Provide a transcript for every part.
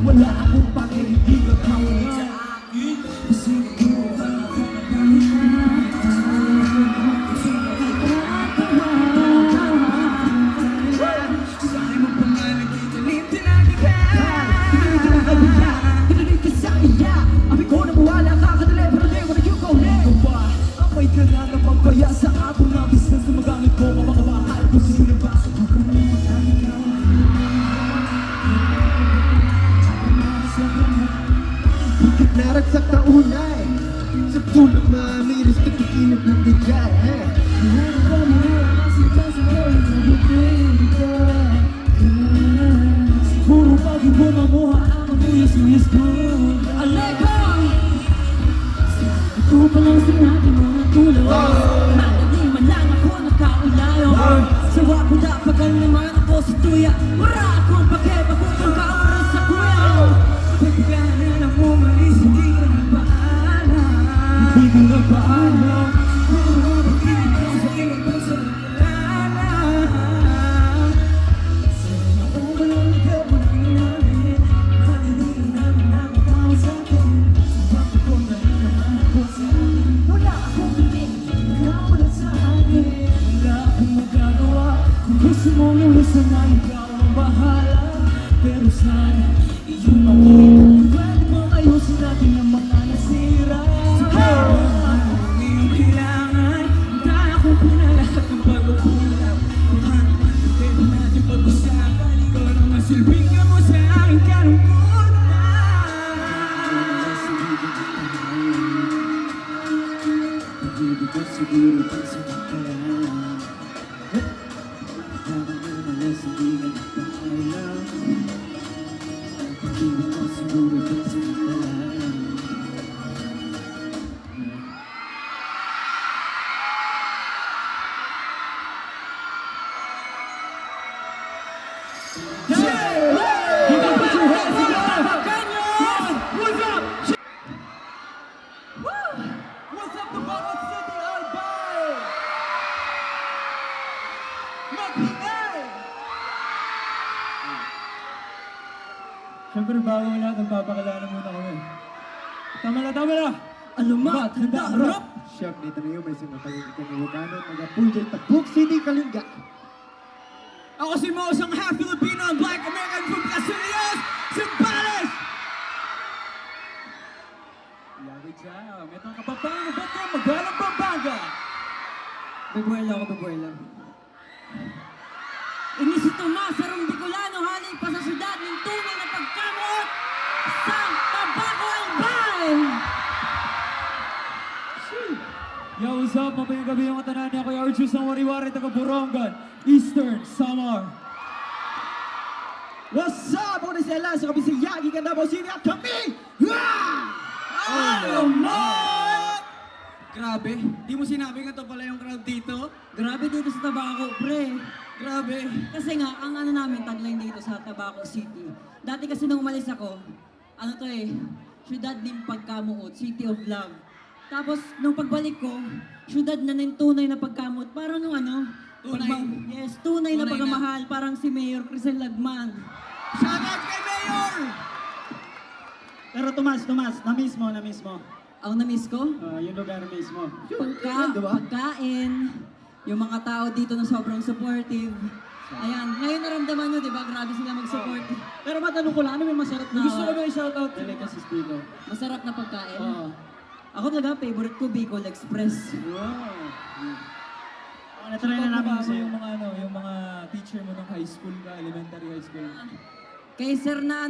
Wala akong pakikinig at makinig sa akin. Kasi kaya sa ato na business na magamit ko ang mga bakal kung sino ba sa Bukit naragsak na unay sa tulog mamiris na kikinap ng bigay siguro pag ibo mamuha ang muyas-muyas ko Aleko! Ito pa lang sinabi mga tulog Malaging lang ako nakaulayo Sawa ko dapat naman ako sa tuya Wala akong pakipagutang kauras sa kuya Pagkana na umalis, hindi ka nagpaalam Hindi ka nagpaalam Pag-ibig ko sa iyong puso nagpaalam Sana ako ba lang nagkabunin namin Maliliin namin ang tao sa akin Bakit ko na rin naman ako sa akin Wala akong piling, ikaw wala sa akin Wala akong magagawa Kung gusto mong lumisan na ikaw ang bahala Pero sana iyong makita Pwede bang ayusin natin ang mga nasira Ano ang iyong kailangan Handa akong pinalahat ng pag-ukulap Paano pwede natin pag-usapan Ikaw ang masilbing ka mo sa aking kalungkutan Pag-ibig ko siguro pagsamantalaan Habang umalas hindi ka nagpaalam Pag-ibig ko siguro pagsamantalaan What's up, the Bagot City Albay? Mag-ingay! Siyempre, bago ang lahat, nagpapakilala muna kami. Tama na! Alamat, handa, harap! Siyam nito na yun may sumatayong ikanilugano Nag-apulday Tabuk City, Kalinga Ako si Mo, isang half Filipino and Black American from Casillas, Zambales! Yari dyan, metong kapapang bato, magalang Pampanga! Bebuela ako, Bebuela. Ini si Tomas, sarong Bicolano, halay pa sa syudad ng tunay na pagkamot sa Tabaco Albay! Yo, what's up? Mapayang gabi yung katanan niya. Kuya Arjus ng Wariwari, taga Borongan, Eastern, Samar. What's up? Ako na si Alan, sa kami si Yagi, Candavao City at kami! Alamat! Grabe, di mo sinabi nga to pala yung crowd dito? Grabe dito sa Tabaco, pre. Grabe. Kasi nga, ang ano namin, tagline dito sa Tabaco City. Dati kasi nung umalis ako, ano to syudad ng pagkamuot, City of Love. Tapos, nung pagbalik ko, syudad na ng tunay na pagkamot. Parang nung ano, yes, tunay na pagmamahal. Parang si Mayor Crisel Lagman. Shoutout kay Mayor! Pero Tomas, na-miss mo. Ako na-miss ko? Yung lugar mismo. Pagkain, yung mga tao dito na sobrang supportive. Ayan, ngayon naramdaman nyo, di ba? Grabe sila mag-support. Pero matanong ko lang, ano may masarap na... Gusto ko may shoutout. Delicacies dito. Masarap na pagkain. Oo. Ako talaga, favorite ko, Bicol Express. Wow. Natry na namin yung mga teacher mo ng high school ka, elementary high school. Kay Sir na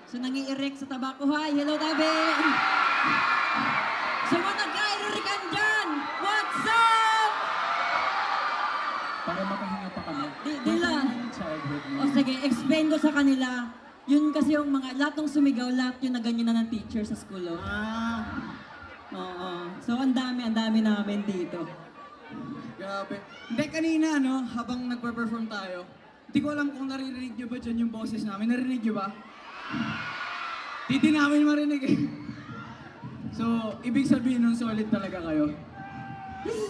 sa nangi-erect sa Tabaco High. Hello, Tabe! Sa mga nagka-erorikan dyan, what's up? Para makahinga pa kami. Dila. Childhood mo. O sige, explain ko sa kanila. Yun kasi yung mga, lahat ng sumigaw, lahat yung naganyan na ng teacher sa school. Oo. So, ang dami namin dito. Grabe. Hindi, kanina, habang nagpe-perform tayo, hindi ko alam kung naririnig nyo ba dyan yung boses namin. Narinig nyo ba? Hindi namin marinig eh. So, ibig sabihin nun solid talaga kayo.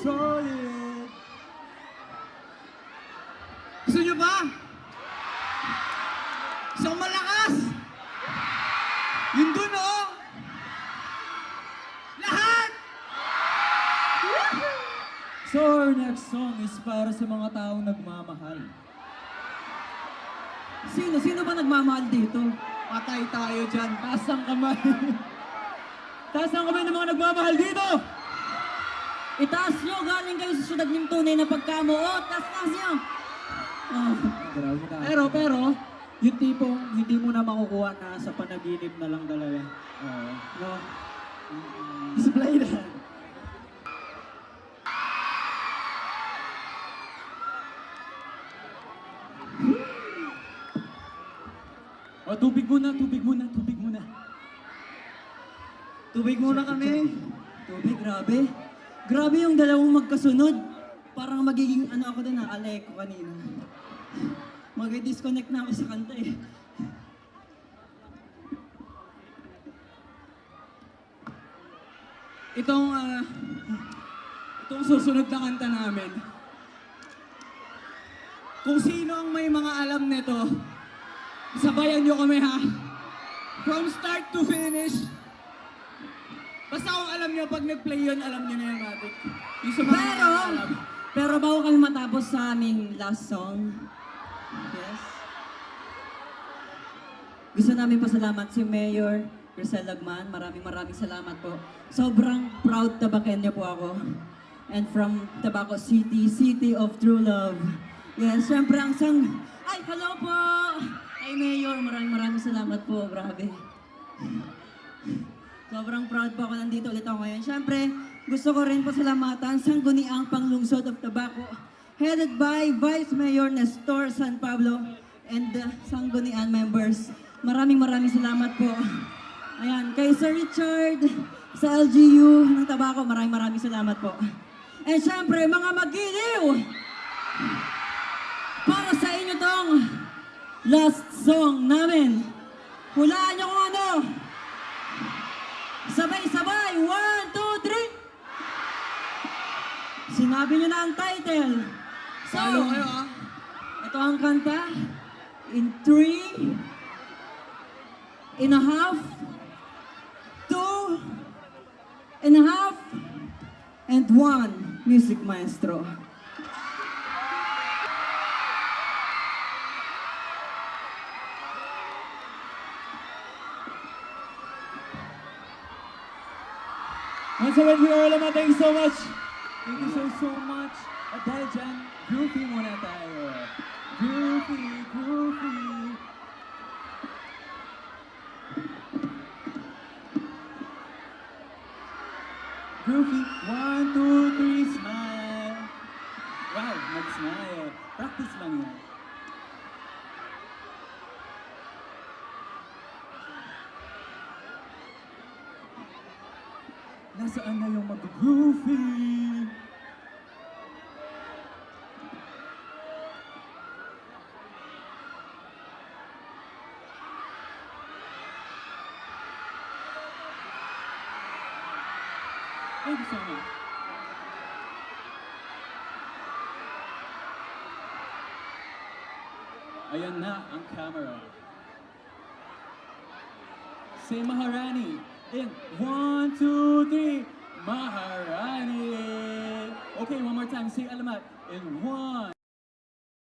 Solid! Gusto nyo ba? So malakas! Yun dun, oh! Lahat! So our next song is para sa mga taong nagmamahal. Sino ba nagmamahal dito? Patay tayo dyan. Taas ang kamay. Taas ang kamay ng mga nagmamahal dito! Itaas nyo, galing kayo sa syudad ng tunay na pagkamuot. Taas nyo. Oh. Pero, yung tipong hindi mo na makukuha na sa panaginip na lang talaga. Oo. No? Display na. O, tubig muna, tubig muna, tubig muna. Tubig muna kami. Tubig, grabe. Grabe yung dalawang magkasunod. Parang magiging ano ako din, Aleko kanina. Mag-disconnect na ako sa kanta eh. Itong susunod na kanta namin. Kung sino ang may mga alam nito, sabayan nyo kami ha. From start to finish. Basta kung alam nyo, pag nag-play yun, alam nyo na yung matik. Yung sa mga alam. Pero bago kami matapos sa aming last song, yes, gusto namin pasalamat si Mayor Grisel Lagman. Maraming salamat po. Sobrang proud Tabakenyo po ako. And from Tabaco City, City of True Love. Yes, syempre ang sang... Ay, hello po! Ay, Mayor, maraming salamat po. Grabe. Sobrang proud po ako nandito ulit ako ngayon. Syempre, gusto ko rin pasalamatan Sangguniang Panglungsod of Tabaco, headed by Vice Mayor Nestor San Pablo and the Sanggunian members. Maraming salamat po. Ayan, kay Sir Richard sa LGU ng Tabaco, maraming salamat po. And syempre, mga magiliw, para sa inyo tong last song namin. Hulaan nyo kung ano. Sabay-sabay, 1, 2, 3. Sinabi nyo na ang title. So, Salo kayo ha. ito ang kanta. In 3 and a half, 2 and a half, and 1. Music Maestro. Once again, we are Lama. Thank you so much. Thank you so much. At dahil dyan, groovy muna tayo. Groovy. Groovy. 1, 2, 3, smile. Wow, mag-smile. Practice lang yan. Nasaan na yung mag-groovy? Thank you so much. Ayan na ang camera. Say Maharani. In 1, 2, 3, Maharani. Okay, one more time. Say Alamat. In 1.